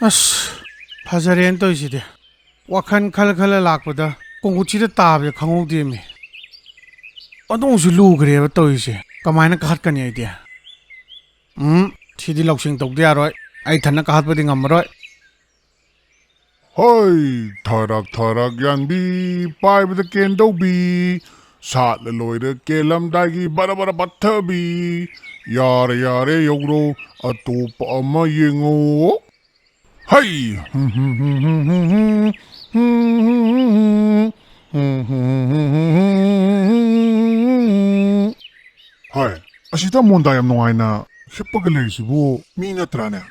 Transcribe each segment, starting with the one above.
ꯑꯁ ꯐꯖꯔꯦꯅ ꯇꯧꯔꯤꯁꯤꯗꯤ ꯋꯥꯈꯜ ꯈꯜ ꯈꯜꯂ ꯂꯥꯛꯄꯗ ꯀꯣꯡꯒꯨꯠꯁꯤꯗ ꯇꯥꯕꯁꯦ ꯈꯪꯍꯧꯗꯦꯃꯤ ꯑꯗꯨꯝꯁꯨ ꯂꯨꯈ꯭ꯔꯦꯕ ꯇꯧꯔꯤꯁꯦ ꯀꯃꯥꯏꯅ ꯀꯥꯈꯠꯀꯅꯤ ꯑꯩꯗꯤ ꯁꯤꯗꯤ ꯂꯧꯁꯤꯡ ꯇꯧꯗ ꯌꯥꯔꯣꯏ ꯑꯩ ꯊꯟꯅ ꯀꯥꯈꯠꯄꯗꯤ ꯉꯝꯃꯔꯣꯏ ꯍꯣꯏ ꯊꯔꯛ ꯊꯔꯛ ꯌꯥꯟꯕꯤ ꯄꯥꯏꯕꯗ ꯀꯦꯟꯗꯧꯕꯤ ꯁꯥꯠꯂ ꯂꯣꯏꯔ ꯀꯦꯜꯂꯝꯗꯥꯏꯒꯤ ꯕꯔ ꯕꯔ ꯄꯠꯊꯕꯤ ꯌꯥꯔꯦ ꯌꯥꯔꯦ ꯌꯧꯔꯣ ꯑꯇꯣꯞꯄ ꯑꯃ ꯌꯦꯡꯉꯣ ꯍꯩ ꯍꯣꯏ ꯑꯁꯤꯗ ꯃꯣꯟꯗꯥ ꯌꯥꯝ ꯅꯨꯡꯉꯥꯏꯅ ꯍꯤꯞꯄꯒ ꯂꯩꯔꯤꯁꯤꯕꯨ ꯃꯤ ꯅꯠꯇ꯭ꯔꯥꯅꯦ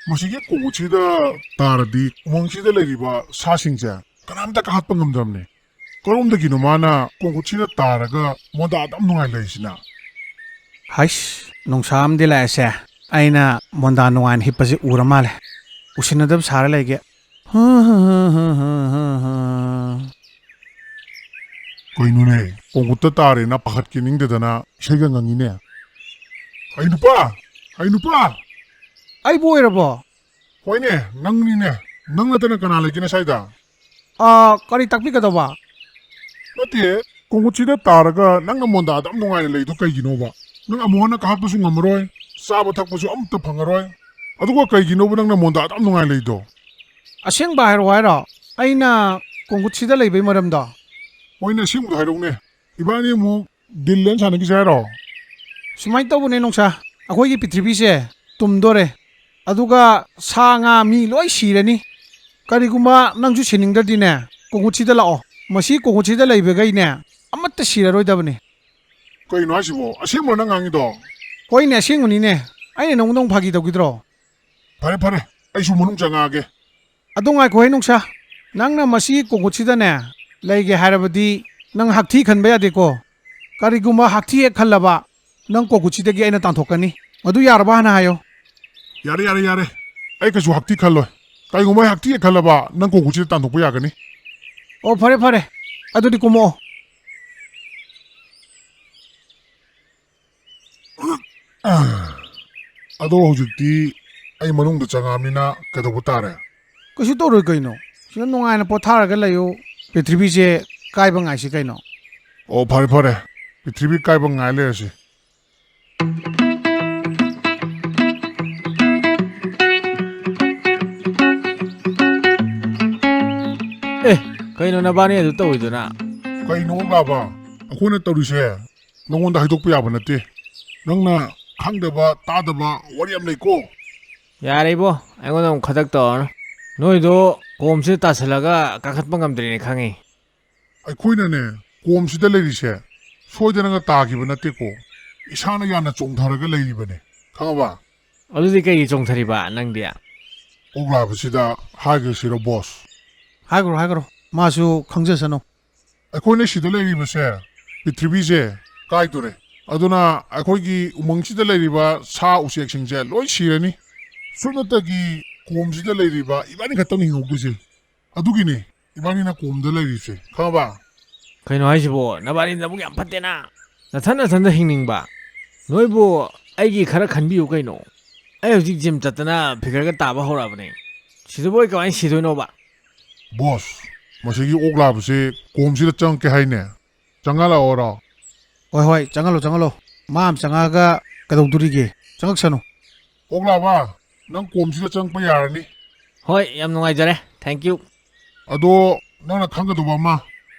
ꯃꯁꯤꯒꯤ ꯀꯣꯡꯎꯠꯁꯤꯗ ꯇꯥꯔꯗꯤ ꯎꯃꯪꯁꯤꯗ ꯂꯩꯔꯤꯕ ꯁꯥꯁꯤꯡꯁꯦ ꯀꯅꯥꯝꯇ ꯀꯥꯈꯠꯄ ꯉꯝꯗ꯭ꯔꯕꯅꯦ ꯀꯔꯣꯝꯗꯒꯤꯅꯣ ꯃꯥꯅ ꯀꯣꯡꯎꯠꯁꯤꯗ ꯇꯥꯔꯒ ꯃꯣꯟꯗꯥꯗ ꯌꯥꯝ ꯅꯨꯡꯉꯥꯏ ꯂꯩꯔꯤꯁꯤꯅ ꯍꯩꯁ ꯅꯨꯡꯁꯥ ꯑꯃꯗꯤ ꯂꯥꯛꯑꯦꯁꯦ ꯑꯩꯅ ꯃꯣꯟꯗꯥ ꯅꯨꯡꯉꯥꯏꯅ ꯍꯤꯞꯄꯁꯦ ꯎꯔ ꯃꯥꯜꯂꯦ ꯎꯁꯤꯟꯅꯗꯕ ꯁꯥꯔ ꯂꯩꯒꯦ ꯀꯩꯅꯣꯅꯦ ꯀꯣꯡꯎꯠꯇ ꯇꯥꯔꯦꯅ ꯄꯥꯈꯠꯀꯦ ꯅꯤꯡꯗꯗꯅ ꯏꯁꯩꯒ ꯉꯪꯉꯤꯅꯦ ꯍꯩ ꯅꯨꯄꯥ ꯑꯩꯕꯨ ꯑꯣꯏꯔꯕꯣ ꯍꯣꯏꯅꯦ ꯅꯪꯅꯤꯅꯦ ꯅꯪ ꯅꯠꯇꯅ ꯀꯅꯥ ꯂꯩꯒꯦꯅꯦ ꯁ꯭ꯋꯥꯏꯗ ꯀꯔꯤ ꯇꯥꯛꯄꯤꯒꯗꯧꯕ ꯅꯠꯇꯦ ꯀꯣꯡꯎꯠꯁꯤꯗ ꯇꯥꯔꯒ ꯅꯪꯅ ꯃꯣꯟꯗꯥꯗ ꯌꯥꯝ ꯅꯨꯡꯉꯥꯏꯅ ꯂꯩꯗꯣ ꯀꯩꯒꯤꯅꯣꯕ ꯅꯪ ꯑꯃꯨꯛ ꯍꯟꯅ ꯀꯥꯈꯠꯄꯁꯨ ꯉꯝꯃꯔꯣꯏ ꯆꯥꯕ ꯊꯛꯄꯁꯨ ꯑꯝꯇ ꯐꯪꯉꯔꯣই ꯑꯗꯨꯒ ꯀꯩꯒꯤꯅꯣꯕ ꯅꯪꯅ ꯃꯣꯟꯗꯥꯗ ꯌꯥꯝ ꯅꯨꯡꯉꯥꯏꯅ ꯂꯩꯗꯣ ꯑꯁꯦꯡꯕ ꯍꯥꯏꯔꯛꯑꯣ ꯍꯥꯏꯔꯣ ꯑꯩꯅ ꯀꯣꯡꯒꯨꯠꯁꯤꯗ ꯂꯩꯕꯩ ꯃꯔꯝꯗꯣ ꯍꯣꯏꯅꯦ ꯑꯁꯦꯡꯕꯗꯣ ꯍꯥꯏꯔꯛꯎꯅꯦ ꯏꯕꯥꯅꯤ ꯑꯃꯨꯛ ꯗꯤꯜ ꯂꯦꯟ ꯁꯥꯟꯅꯈꯤꯁꯦ ꯍꯥꯏꯔꯣ ꯁꯨꯃꯥꯏꯅ ꯇꯧꯕꯅꯦ ꯅꯨꯡꯁꯥ ꯑꯩꯈꯣꯏꯒꯤ ꯄ꯭ꯔꯤꯊꯤꯕꯤꯁꯦ ꯇꯨꯝꯗꯣꯔꯦ ꯑꯗꯨꯒ ꯁꯥ ꯉꯥ ꯃꯤ ꯂꯣꯏ ꯁꯤꯔꯅꯤ ꯀꯔꯤꯒꯨꯝꯕ ꯅꯪꯁꯨ ꯁꯤꯅꯤꯡꯗ꯭ꯔꯗꯤꯅꯦ ꯀꯣꯡꯒꯨꯠꯁꯤꯗ ꯂꯥꯛꯑꯣ ꯃꯁꯤ ꯀꯣꯡꯒꯨꯠꯁꯤꯗ ꯂꯩꯕꯈꯩꯅꯦ ꯑꯃꯠꯇ ꯁꯤꯔꯔꯣꯏꯗꯕꯅꯤ ꯀꯩꯅꯣ ꯍꯥꯏꯁꯤꯕꯣ ꯑꯁꯦꯡꯕ ꯅꯪ ꯉꯥꯡꯉꯤꯗꯣ ꯍꯣꯏꯅꯦ ꯑꯁꯦꯡꯕꯅꯤꯅꯦ ꯑꯩꯅ ꯅꯉꯣꯟꯗ ꯑꯃꯨꯛ ꯐꯥꯒꯤ ꯇꯧꯈꯤꯗ꯭ꯔꯣ ꯐꯔꯦ ꯑꯩꯁꯨ ꯃꯅꯨꯡ ꯆꯪꯉꯛꯑꯒꯦ ꯑꯗꯣ ꯉꯥꯏꯈꯣꯍꯦ ꯅꯨꯡꯁꯥ ꯅꯪꯅ ꯃꯁꯤ ꯀꯣꯡꯒꯨꯠꯁꯤꯗꯅꯦ ꯂꯩꯒꯦ ꯍꯥꯏꯔꯕꯗꯤ ꯅꯪ ꯍꯛꯊꯤ ꯈꯟꯕ ꯌꯥꯗꯦꯀꯣ ꯀꯔꯤꯒꯨꯝꯕ ꯍꯛꯊꯤ ꯍꯦꯛ ꯈꯜꯂꯕ ꯅꯪ ꯀꯣꯡꯒꯨꯠꯁꯤꯗꯒꯤ ꯑꯩꯅ ꯇꯥꯟꯊꯣꯛꯀꯅꯤ ꯃꯗꯨ ꯌꯥꯔꯕ ꯍꯥꯟꯅ ꯍꯥꯏꯌꯣ ꯌꯥꯔꯦ ꯑꯩ ꯀꯩꯁꯨ ꯍꯛꯊꯤ ꯈꯜꯂꯣꯏ ꯀꯩꯒꯨꯝꯕ ꯑꯩ ꯍꯛꯊꯤ ꯈꯜꯂꯕ ꯅꯪ ꯀꯣꯡꯎꯠꯁꯤꯗ ꯇꯥꯟꯊꯣꯛꯄ ꯌꯥꯒꯅꯤ ꯑꯣ ꯐꯔꯦ ꯑꯗꯨꯗꯤ ꯀꯨꯝꯃꯛꯑꯣ ꯑꯗꯣ ꯍꯧꯖꯤꯛꯇꯤ ꯑꯩ ꯃꯅꯨꯡꯗ ꯆꯪꯉꯛꯑꯕꯅꯤꯅ ꯀꯩꯗꯧꯕ ꯇꯥꯔꯦ ꯀꯩꯁꯨ ꯇꯧꯔꯣꯏ ꯀꯩꯅꯣ ꯁꯤꯗ ꯅꯨꯡꯉꯥꯏꯅ ꯄꯣꯊꯥꯔꯒ ꯂꯩꯌꯨ ꯄ꯭ꯔꯤꯊꯤꯕꯤꯁꯦ ꯀꯥꯏꯕ ꯉꯥꯏꯁꯤ ꯀꯩꯅꯣ ꯑꯣ ꯐꯔꯦ ꯄ꯭ꯔꯤꯊꯤꯕꯤ ꯀꯥꯏꯕ ꯉꯥꯏ ꯂꯩꯔꯁꯤ ꯑꯦ ꯀꯩꯅꯣ ꯅꯕꯥꯅꯤ ꯑꯗꯨ ꯇꯧꯋꯤꯗꯨꯅ ꯀꯩꯅꯣ ꯂꯥꯕ ꯑꯩꯈꯣꯏꯅ ꯇꯧꯔꯤꯁꯦ ꯅꯉꯣꯟꯗ ꯍꯥꯏꯗꯣꯛꯄ ꯌꯥꯕ ꯅꯠꯇꯦ ꯅꯪꯅ ꯈꯪꯗꯕ ꯇꯥꯗꯕ ꯋꯥꯔꯤ ꯌꯥꯝ ꯂꯩꯀꯣ ꯌꯥꯔꯦ ꯏꯕꯣ ꯑꯩꯉꯣꯟꯗ ꯑꯃꯨꯛ ꯈꯗꯛ ꯇꯧꯔꯅꯨ ꯅꯣꯏꯗꯣ ꯀꯣꯝꯁꯤꯗ ꯇꯥꯁꯜꯂꯒ ꯀꯥꯈꯠꯄ ꯉꯝꯗ꯭ꯔꯦꯅꯦ ꯈꯪꯉꯤ ꯑꯩꯈꯣꯏꯅꯅꯦ ꯀꯣꯝꯁꯤꯗ ꯂꯩꯔꯤꯁꯦ ꯁꯣꯏꯗꯅꯒ ꯇꯥꯈꯤꯕ ꯅꯠꯇꯦꯀꯣ ꯏꯁꯥꯅ ꯌꯥꯝꯅ ꯆꯣꯡꯊꯔꯒ ꯂꯩꯔꯤꯕꯅꯦ ꯈꯪꯉꯕ ꯑꯗꯨꯗꯤ ꯀꯩꯒꯤ ꯆꯣꯡꯊꯔꯤꯕ ꯅꯪꯗꯤ ꯑꯣꯛꯂꯥꯕꯁꯤꯗ ꯍꯥꯏꯈ꯭ꯔꯁꯤꯔꯣ ꯕꯣꯁ ꯍꯥꯏꯒ꯭ꯔꯣ ꯃꯥꯁꯨ ꯈꯪꯖꯁꯅꯨ ꯑꯩꯈꯣꯏꯅ ꯁꯤꯗ ꯂꯩꯔꯤꯕꯁꯦ ꯄ꯭ꯔꯤꯊꯤꯕꯤꯁꯦ ꯀꯥꯏꯗꯣꯔꯦ ꯑꯗꯨꯅ ꯑꯩꯈꯣꯏꯒꯤ ꯎꯃꯪꯁꯤꯗ ꯂꯩꯔꯤꯕ ꯁꯥ ꯎꯆꯦꯛꯁꯤꯡꯁꯦ ꯂꯣꯏ ꯁꯤꯔꯅꯤ ꯁꯨꯞꯅꯇꯒꯤ ꯀꯣꯝꯁꯤꯗ ꯂꯩꯔꯤꯕ ꯏꯕꯥꯅꯤ ꯈꯛꯇꯪ ꯍꯤꯡꯍꯧꯗꯣꯏꯁꯦ ꯑꯗꯨꯒꯤꯅꯤ ꯏꯕꯥꯅꯤꯅ ꯀꯣꯝꯗ ꯂꯩꯔꯤꯁꯦ ꯈꯪꯉꯕ ꯀꯩꯅꯣ ꯍꯥꯏꯁꯤꯕꯣ ꯅꯕꯥꯅꯤ ꯅꯕꯨꯛ ꯌꯥꯝ ꯐꯠꯇꯦꯅ ꯅꯊꯟꯗ ꯍꯤꯡꯅꯤꯡꯕ ꯅꯣꯏꯕꯨ ꯑꯩꯒꯤ ꯈꯔ ꯈꯟꯕꯤꯌꯨ ꯀꯩꯅꯣ ꯑꯩ ꯍꯧꯖꯤꯛ ꯖꯤꯝ ꯆꯠꯇꯅ ꯐꯤꯒꯔꯒ ꯇꯥꯕ ꯍꯧꯔꯛꯑꯕꯅꯦ ꯁꯤꯗꯕꯨ ꯑꯩ ꯀꯃꯥꯏꯅ ꯁꯤꯗꯣꯏꯅꯣꯕ ꯕꯣꯁ ꯃꯁꯤꯒꯤ ꯑꯣꯛ ꯂꯥꯕꯁꯦ ꯀꯣꯝꯁꯤꯗ ꯆꯪꯉꯛꯀꯦ ꯍꯥꯏꯅꯦ ꯆꯪꯍꯜꯂꯛꯑꯣꯔꯣ ꯍꯣꯏ ꯆꯪꯍꯜꯂꯣ ꯃꯥ ꯑꯃ ꯆꯪꯉꯛꯑꯒ ꯀꯩꯗꯧꯗꯣꯔꯤꯒꯦ ꯆꯪꯉꯛꯁꯅꯨ ꯑꯣꯛ ꯂꯥꯕ ꯅꯪ ꯀꯣꯝꯁꯤꯗ ꯆꯪꯉꯛꯄ ꯌꯥꯔꯅꯤ ꯍꯣꯏ ꯌꯥꯝ ꯅꯨꯡꯉꯥꯏꯖꯔꯦ ꯊꯦꯡꯀ꯭ꯌꯨ ꯑꯗꯣ ꯅꯪꯅ ꯈꯪꯒꯗꯧꯕ ꯑꯃ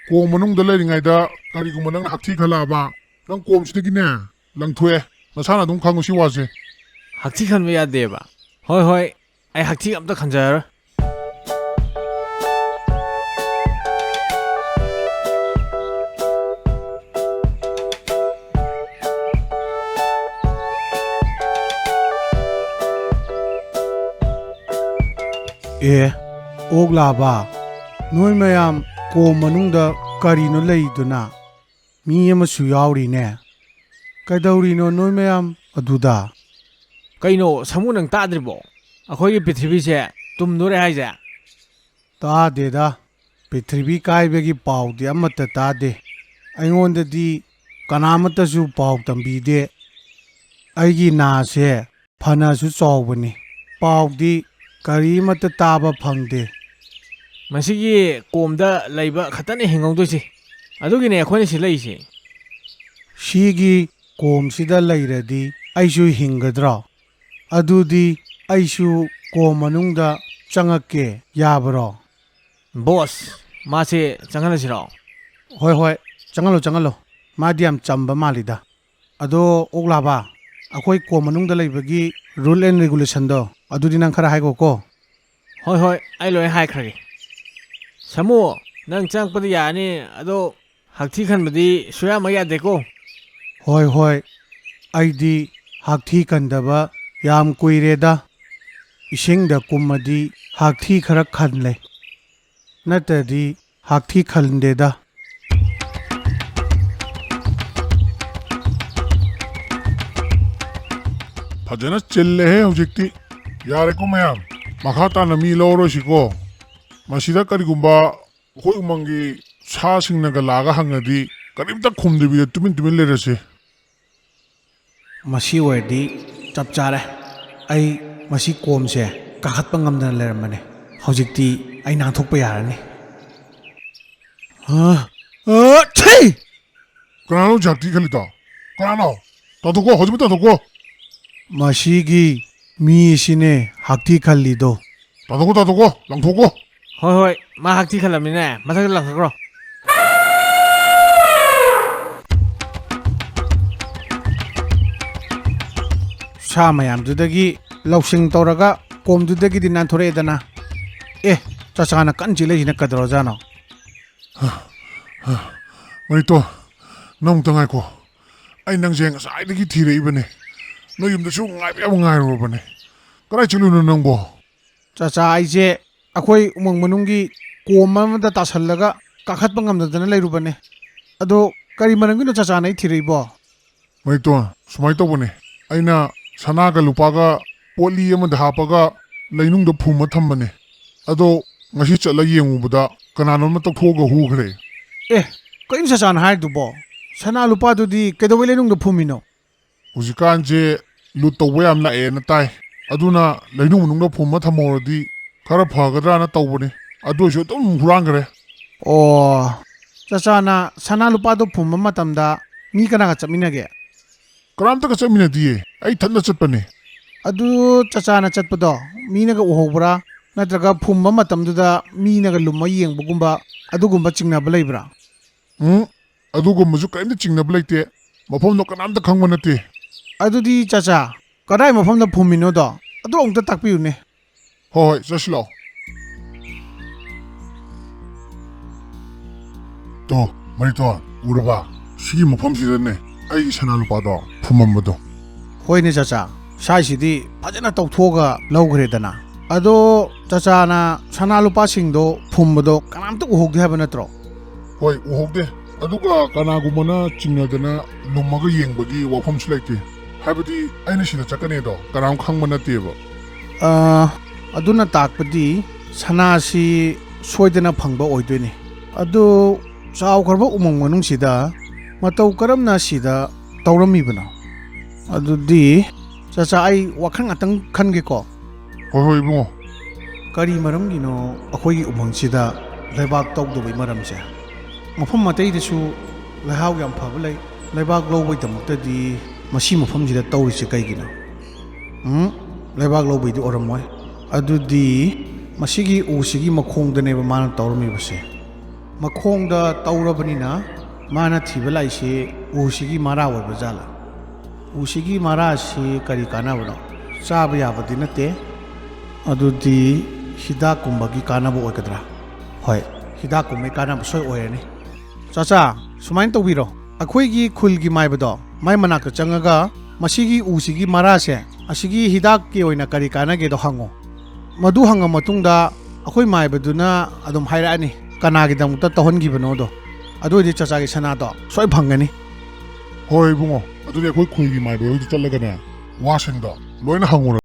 ꯀꯣꯝ ꯃꯅꯨꯡꯗ ꯂꯩꯔꯤꯉꯩꯗ ꯀꯔꯤꯒꯨꯝꯕ ꯅꯪꯅ ꯍꯛꯊꯤ ꯈꯜꯂꯛꯑꯕ ꯅꯪ ꯀꯣꯝꯁꯤꯗꯒꯤꯅꯦ ꯂꯪꯊꯣꯛꯑꯦ ꯅꯁꯥꯅ ꯑꯗꯨꯝ ꯈꯪꯉꯨ ꯁꯤ ꯋꯥꯁꯦ ꯍꯛꯊꯤ ꯈꯟꯕ ꯌꯥꯗꯦꯕ ꯍꯣꯏ ꯑꯩ ꯍꯛꯊꯤ ꯑꯝꯇ ꯈꯟꯖꯔꯔꯣꯏ ꯑꯣꯛ ꯂꯥꯕ ꯅꯣꯏ ꯃꯌꯥꯝ ꯀꯣꯝ ꯃꯅꯨꯡꯗ ꯀꯔꯤꯅꯣ ꯂꯩꯗꯨꯅ ꯃꯤ ꯑꯃꯁꯨ ꯌꯥꯎꯔꯤꯅꯦ ꯀꯩꯗꯧꯔꯤꯅꯣ ꯅꯣꯏ ꯃꯌꯥꯝ ꯑꯗꯨꯗ ꯀꯩꯅꯣ ꯁꯥꯃꯨ ꯅꯪ ꯇꯥꯗ꯭ꯔꯤꯕꯣ ꯑꯩꯈꯣꯏꯒꯤ ꯄ꯭ꯔꯤꯊꯤꯕꯤꯁꯦ ꯇꯨꯝꯗꯣꯔꯦ ꯍꯥꯏꯁꯦ ꯇꯥꯗꯦꯗ ꯄ꯭ꯔꯤꯊꯤꯕꯤ ꯀꯥꯏꯕꯒꯤ ꯄꯥꯎꯗꯤ ꯑꯃꯠꯇ ꯇꯥꯗꯦ ꯑꯩꯉꯣꯟꯗꯗꯤ ꯀꯅꯥꯃꯠꯇꯁꯨ ꯄꯥꯎ ꯇꯝꯕꯤꯗꯦ ꯑꯩꯒꯤ ꯅꯥꯁꯦ ꯐꯅꯁꯨ ꯆꯥꯎꯕꯅꯤ ꯄꯥꯎꯗꯤ ꯀꯔꯤꯃꯠꯇ ꯇꯥꯕ ꯐꯪꯗꯦ꯫ ꯃꯁꯤꯒꯤ ꯀꯣꯝꯗ ꯂꯩꯕ ꯈꯛꯇꯅꯦ ꯍꯤꯡꯍꯧꯗꯣꯏꯁꯤ ꯑꯗꯨꯒꯤꯅꯦ ꯑꯩꯈꯣꯏꯅ ꯁꯤ ꯂꯩꯔꯤꯁꯤ ꯁꯤꯒꯤ ꯀꯣꯝꯁꯤꯗ ꯂꯩꯔꯗꯤ ꯑꯩꯁꯨ ꯍꯤꯡꯒꯗ꯭ꯔꯣ? ꯑꯗꯨꯗꯤ ꯑꯩꯁꯨ ꯀꯣꯝ ꯃꯅꯨꯡꯗ ꯆꯪꯉꯛꯀꯦ ꯌꯥꯕ꯭ꯔꯣ? ꯕꯣꯁ ꯃꯥꯁꯦ ꯆꯪꯍꯜꯂꯁꯤꯔꯣ? ꯍꯣꯏ ꯆꯪꯍꯜꯂꯣ ꯆꯪꯍꯜꯂꯣ ꯃꯥꯗꯤ ꯌꯥꯝ ꯆꯝꯕ ꯃꯥꯜꯂꯤꯗ꯫ ꯑꯗꯣ ꯑꯣꯛꯂꯥꯕ ꯑꯩꯈꯣꯏ ꯀꯣꯝ ꯃꯅꯨꯡꯗ ꯂꯩꯕꯒꯤ ꯔꯨꯜ ꯑꯦꯟ ꯔꯤꯒꯨꯂꯦꯁꯟꯗꯣ ꯑꯗꯨꯗꯤ ꯅꯪ ꯈꯔ ꯍꯥꯏꯈꯣꯀꯣ꯫ ꯍꯣꯏ ꯑꯩ ꯂꯣꯏ ꯍꯥꯏꯈ꯭ꯔꯒꯦ꯫ ꯁꯥꯃꯨ ꯅꯪ ꯆꯪꯉꯛꯄꯗꯤ ꯌꯥꯔꯅꯤ ꯑꯗꯣ ꯍꯛꯊꯤ ꯈꯟꯕꯗꯤ ꯁꯨꯌꯥꯃꯛ ꯌꯥꯗꯦꯀꯣ꯫ ꯍꯣꯏ ꯑꯩꯗꯤ ꯍꯥꯛꯊꯤ ꯀꯟꯗꯕ ꯌꯥꯝ ꯀꯨꯏꯔꯦꯗ꯫ ꯏꯁꯤꯡꯗ ꯀꯨꯝꯃꯗꯤ ꯍꯥꯛꯊꯤ ꯈꯔ ꯈꯜꯂꯦ ꯅꯠꯇ꯭ꯔꯗꯤ ꯍꯥꯛꯊꯤ ꯈꯟꯗꯦꯗ꯫ ꯐꯖꯅ ꯆꯤꯜꯂꯦꯍꯦ ꯍꯧꯖꯤꯛꯇꯤ ꯌꯥꯔꯦꯀꯣ ꯃꯌꯥꯝ ꯃꯈꯥ ꯇꯥꯅ ꯃꯤ ꯂꯧꯔꯣꯏꯁꯤꯀꯣ ꯃꯁꯤꯗ ꯀꯔꯤꯒꯨꯝꯕ ꯑꯩꯈꯣꯏ ꯎꯃꯪꯒꯤ ꯁꯥꯁꯤꯡꯅꯒ ꯂꯥꯛꯑꯒ ꯍꯪꯉꯗꯤ ꯀꯔꯤꯝꯇ ꯈꯨꯝꯗꯕꯤꯗ ꯇꯨꯃꯤꯟ ꯂꯩꯔꯁꯤ ꯃꯁꯤ ꯑꯣꯏꯔꯗꯤ ꯆꯞ ꯆꯥꯔꯦ꯫ ꯑꯩ ꯃꯁꯤ ꯀꯣꯝꯁꯦ ꯀꯥꯈꯠꯄ ꯉꯝꯗꯅ ꯂꯩꯔꯝꯕꯅꯦ ꯍꯧꯖꯤꯛꯇꯤ ꯑꯩ ꯅꯥꯟꯊꯣꯛꯄ ꯌꯥꯔꯅꯤ꯫ ఛꯤ! ꯀꯅꯥꯅꯣ ꯖꯥꯇꯤ ꯈꯜꯂꯤꯗꯣ? ꯀꯅꯥꯅꯣ? ꯇꯥꯟꯊꯣꯛꯀꯣ ꯍꯧꯖꯤꯛ ꯇꯥꯟꯊꯣꯛꯀꯣ꯫ ꯃꯁꯤꯒꯤ ꯃꯤꯁꯤꯅꯦ ꯍꯥꯛꯊꯤ ꯈꯜꯂꯤꯗꯣ꯫ ꯇꯥꯟꯊꯣꯛꯀꯣ ꯂꯪꯊꯣꯛꯀꯣ꯫ ꯍꯣꯏ ꯃꯥ ꯍꯛꯊꯤ ꯈꯜꯂꯝꯅꯤꯅꯦ ꯃꯊꯛꯇ ꯂꯪꯊꯈ꯭ꯔꯣ꯫ ꯁꯥ ꯃꯌꯥꯝꯗꯨꯗꯒꯤ ꯂꯧꯁꯤꯡ ꯇꯧꯔꯒ ꯀꯣꯝꯗꯨꯗꯒꯤꯗꯤ ꯅꯥꯟꯊꯣꯔꯛꯑꯦꯗꯅ꯫ ꯆꯥꯆꯥꯅ ꯀꯟ ꯆꯦꯜꯂꯛꯏꯁꯤꯅ ꯀꯩꯗꯧꯔꯖꯥꯠꯅꯣ? ꯃꯔꯤꯇꯣ ꯅꯪ ꯑꯃꯨꯛꯇ ꯉꯥꯏꯈꯣ ꯑꯩ ꯅꯪꯁꯦ ꯉꯁꯥꯏꯗꯒꯤ ꯊꯤꯔꯛꯏꯕꯅꯦ ꯅꯣꯏ ꯌꯨꯝꯗꯁꯨ ꯉꯥꯏꯕ ꯌꯥꯝ ꯉꯥꯏꯔꯨꯔꯕꯅꯦ ꯀꯗꯥꯏ ꯆꯠꯂꯨꯏꯅꯣ ꯅꯪꯕꯣ? ꯆꯥꯆꯥ ꯑꯩꯁꯦ ꯑꯩꯈꯣꯏ ꯎꯃꯪ ꯃꯅꯨꯡꯒꯤ ꯀꯣꯝ ꯑꯃꯗ ꯇꯥꯁꯜꯂꯒ ꯀꯥꯈꯠꯄ ꯉꯝꯗꯗꯅ ꯂꯩꯔꯨꯕꯅꯦ꯫ ꯑꯗꯣ ꯀꯔꯤ ꯃꯔꯝꯒꯤꯅꯣ ꯆꯥꯆꯥꯅ ꯑꯩ ꯊꯤꯔꯛꯏꯕꯣ? ꯃꯔꯤꯇꯣ ꯁꯨꯃꯥꯏꯅ ꯇꯧꯕꯅꯦ ꯑꯩꯅ ꯁꯅꯥꯒ ꯂꯨꯄꯥꯒ ꯄꯣꯠꯂꯤ ꯑꯃꯗ ꯍꯥꯞꯄꯒ ꯂꯩꯅꯨꯡꯗ ꯐꯨꯝꯃ ꯊꯝꯕꯅꯦ ꯑꯗꯣ ꯉꯁꯤ ꯆꯠꯂ ꯌꯦꯡꯉꯨꯕꯗ ꯀꯅꯥꯅꯣꯝꯅ ꯇꯧꯊꯣꯛꯑꯒ ꯍꯨꯈ꯭ꯔꯦ꯫ ꯀꯔꯤꯝ ꯆꯥꯆꯥꯅ ꯍꯥꯏꯔꯤꯗꯨꯕꯣ? ꯁꯅꯥ ꯂꯨꯄꯥꯗꯨꯗꯤ ꯀꯩꯗꯧꯕꯩ ꯂꯩꯅꯨꯡꯗ ꯐꯨꯝꯃꯤꯅꯣ? ꯍꯧꯖꯤꯛꯀꯥꯟꯁꯦ ꯂꯨꯠ ꯇꯧꯕ ꯌꯥꯝ ꯂꯥꯛꯑꯦꯅ ꯇꯥꯏ ꯑꯗꯨꯅ ꯂꯩꯅꯨꯡ ꯃꯅꯨꯡꯗ ꯐꯨꯝꯃ ꯊꯝꯍꯧꯔꯗꯤ ꯈꯔ ꯐꯒꯗ꯭ꯔꯥꯅ ꯇꯧꯕꯅꯦ ꯑꯗꯨꯏꯁꯨ ꯑꯗꯨꯝ ꯍꯨꯔꯥꯟꯈ꯭ꯔꯦ꯫ ꯑꯣ ꯆꯥꯆꯥꯅ ꯁꯅꯥ ꯂꯨꯄꯥꯗꯣ ꯐꯨꯝꯕ ꯃꯇꯝꯗ ꯃꯤ ꯀꯅꯥꯒ ꯆꯠꯃꯤꯟꯅꯒꯦ? ꯀꯅꯥꯝꯇꯒ ꯆꯠꯃꯤꯟꯅꯗꯤꯌꯦ ꯑꯩ ꯏꯊꯟꯇ ꯆꯠꯄꯅꯦ꯫ ꯑꯗꯨ ꯆꯥꯆꯥꯅ ꯆꯠꯄꯗꯣ ꯃꯤꯅꯒ ꯎꯍꯧꯕ꯭ꯔꯥ ꯅꯠꯇ꯭ꯔꯒ ꯐꯨꯝꯕ ꯃꯇꯝꯗꯨꯗ ꯃꯤꯅꯒ ꯂꯨꯝꯃ ꯌꯦꯡꯕꯒꯨꯝꯕ ꯑꯗꯨꯒꯨꯝꯕ ꯆꯤꯡꯅꯕ ꯂꯩꯕ꯭ꯔꯥ? ꯑꯗꯨꯒꯨꯝꯕꯁꯨ ꯀꯔꯤꯝꯇ ꯆꯤꯡꯅꯕ ꯂꯩꯇꯦ ꯃꯐꯝꯗꯣ ꯀꯅꯥꯝꯇ ꯈꯪꯕ ꯅꯠꯇꯦ꯫ ꯑꯗꯨꯗꯤ ꯆꯥꯆꯥ ꯀꯗꯥꯏ ꯃꯐꯝꯗ ꯐꯨꯝꯃꯤꯅꯣꯗꯣ ꯑꯗꯨ ꯑꯃꯨꯛꯇ ꯇꯥꯛꯄꯤꯌꯨꯅꯦ꯫ ꯍꯣꯏ ꯆꯠꯁꯤ ꯂꯥꯛꯑꯣ꯫ ꯇꯣ ꯃꯔꯤꯇꯣ ꯎꯔꯕ ꯁꯤꯒꯤ ꯃꯐꯝꯁꯤꯗꯅꯦ ꯑꯩꯒꯤ ꯁꯅꯥ ꯂꯨꯄꯥꯗꯣ ꯐꯨꯝꯃꯝꯕꯗꯣ꯫ ꯍꯣꯏꯅꯦ ꯆꯥꯆꯥ ꯁꯥꯏꯁꯤꯗꯤ ꯐꯖꯅ ꯇꯧꯊꯣꯛꯑꯒ ꯂꯧꯈ꯭ꯔꯦꯗꯅ꯫ ꯑꯗꯣ ꯆꯥꯆꯥꯅ ꯁꯅꯥ ꯂꯨꯄꯥꯁꯤꯡꯗꯣ ꯐꯨꯝꯕꯗꯣ ꯀꯅꯥꯝꯇ ꯎꯍꯧꯗꯦ ꯍꯥꯏꯕ ꯅꯠꯇ꯭ꯔꯣ? ꯍꯣꯏ ꯎꯍꯧꯗꯦ ꯑꯗꯨꯒ ꯀꯅꯥꯒꯨꯝꯕꯅ ꯆꯤꯡꯅꯗꯅ ꯂꯨꯝꯃꯒ ꯌꯦꯡꯕꯒꯤ ꯋꯥꯐꯝꯁꯨ ꯂꯩꯇꯦ ꯍꯥꯏꯕꯗꯤ ꯑꯩꯅ ꯁꯤꯗ ꯆꯠꯀꯅꯤꯗꯣ ꯀꯅꯥꯝ ꯈꯪꯕ ꯅꯠꯇꯦꯕ꯫ ꯑꯗꯨꯅ ꯇꯥꯛꯄꯗꯤ ꯁꯅꯥꯁꯤ ꯁꯣꯏꯗꯅ ꯐꯪꯕ ꯑꯣꯏꯗꯣꯏꯅꯤ꯫ ꯑꯗꯨ ꯆꯥꯎꯈ꯭ꯔꯕ ꯎꯃꯪ ꯃꯅꯨꯡꯁꯤꯗ ꯃꯇꯧ ꯀꯔꯝꯅ ꯁꯤꯗ ꯇꯧꯔꯝꯃꯤꯕꯅꯣ? ꯑꯗꯨꯗꯤ ꯆꯥꯆꯥ ꯑꯩ ꯋꯥꯈꯜ ꯉꯥꯛꯇꯪ ꯈꯟꯒꯦꯀꯣ꯫ ꯍꯣꯏ ꯏꯕꯨꯡꯉꯣ꯫ ꯀꯔꯤ ꯃꯔꯝꯒꯤꯅꯣ ꯑꯩꯈꯣꯏꯒꯤ ꯎꯃꯪꯁꯤꯗ ꯂꯩꯕꯥꯛ ꯇꯧꯗꯕꯒꯤ ꯃꯔꯝꯁꯦ? ꯃꯐꯝ ꯑꯇꯩꯗꯁꯨ ꯂꯩꯍꯥꯎ ꯌꯥꯝ ꯐꯕ ꯂꯩ ꯂꯩꯕꯥꯛ ꯂꯧꯕꯩꯗꯃꯛꯇꯗꯤ ꯃꯁꯤ ꯃꯐꯝꯁꯤꯗ ꯇꯧꯔꯤꯁꯦ ꯀꯩꯒꯤꯅꯣ? ꯂꯩꯕꯥꯛ ꯂꯧꯕꯩꯗꯤ ꯑꯣꯏꯔꯝꯃꯣꯏ꯫ ꯑꯗꯨꯗꯤ ꯃꯁꯤꯒꯤ ꯎꯁꯤꯒꯤ ꯃꯈꯣꯡꯗꯅꯦꯕ ꯃꯥꯅ ꯇꯧꯔꯝꯃꯤꯕꯁꯦ꯫ ꯃꯈꯣꯡꯗ ꯇꯧꯔꯕꯅꯤꯅ ꯃꯥꯅ ꯊꯤꯕ ꯂꯥꯛꯏꯁꯤ ꯎꯁꯤꯒꯤ ꯃꯔꯥ ꯑꯣꯏꯕ ꯖꯥꯠꯂꯥ? ꯎꯁꯤꯒꯤ ꯃꯔꯥꯁꯤ ꯀꯔꯤ ꯀꯥꯟꯅꯕꯅꯣ? ꯆꯥꯕ ꯌꯥꯕꯗꯤ ꯅꯠꯇꯦ꯫ ꯑꯗꯨꯗꯤ ꯍꯤꯗꯥꯛꯀꯨꯝꯕꯒꯤ ꯀꯥꯟꯅꯕ ꯑꯣꯏꯒꯗ꯭ꯔꯥ? ꯍꯣꯏ ꯍꯤꯗꯥꯛꯀꯨꯝꯕꯒꯤ ꯀꯥꯟꯅꯕ ꯁꯣꯏ ꯑꯣꯏꯔꯅꯤ꯫ ꯆꯥꯆꯥ ꯁꯨꯃꯥꯏꯅ ꯇꯧꯕꯤꯔꯣ ꯑꯩꯈꯣꯏꯒꯤ ꯈꯨꯜꯒꯤ ꯃꯥꯏꯕꯗꯣ ꯃꯥꯏ ꯃꯅꯥꯛꯇ ꯆꯪꯉꯒ ꯃꯁꯤꯒꯤ ꯎꯁꯤꯒꯤ ꯃꯔꯥꯁꯦ ꯑꯁꯤꯒꯤ ꯍꯤꯗꯥꯛꯀꯤ ꯑꯣꯏꯅ ꯀꯔꯤ ꯀꯥꯟꯅꯒꯦꯗꯣ ꯍꯪꯉꯣ꯫ ꯃꯗꯨ ꯍꯪꯉ ꯃꯇꯨꯡꯗ ꯑꯩꯈꯣꯏ ꯃꯥꯏꯕꯗꯨꯅ ꯑꯗꯨꯝ ꯍꯥꯏꯔꯛꯑꯅꯤ ꯀꯅꯥꯒꯤꯗꯃꯛꯇ ꯇꯧꯍꯟꯈꯤꯕꯅꯣꯗꯣ꯫ ꯑꯗꯨ ꯑꯣꯏꯔꯗꯤ ꯆꯥꯆꯥꯒꯤ ꯁꯅꯥꯗꯣ ꯁꯣꯏ ꯐꯪꯒꯅꯤ꯫ ꯍꯣꯏ ꯏꯕꯨꯡꯉꯣ ꯑꯗꯨꯗꯤ ꯑꯩꯈꯣꯏ ꯈꯨꯜꯒꯤ ꯃꯥꯏꯕ ꯍꯣꯏꯗ ꯆꯠꯂꯒꯅꯦ ꯋꯥꯁꯤꯡꯗꯣ ꯂꯣꯏꯅ ꯍꯪꯉꯨꯔꯒꯦ꯫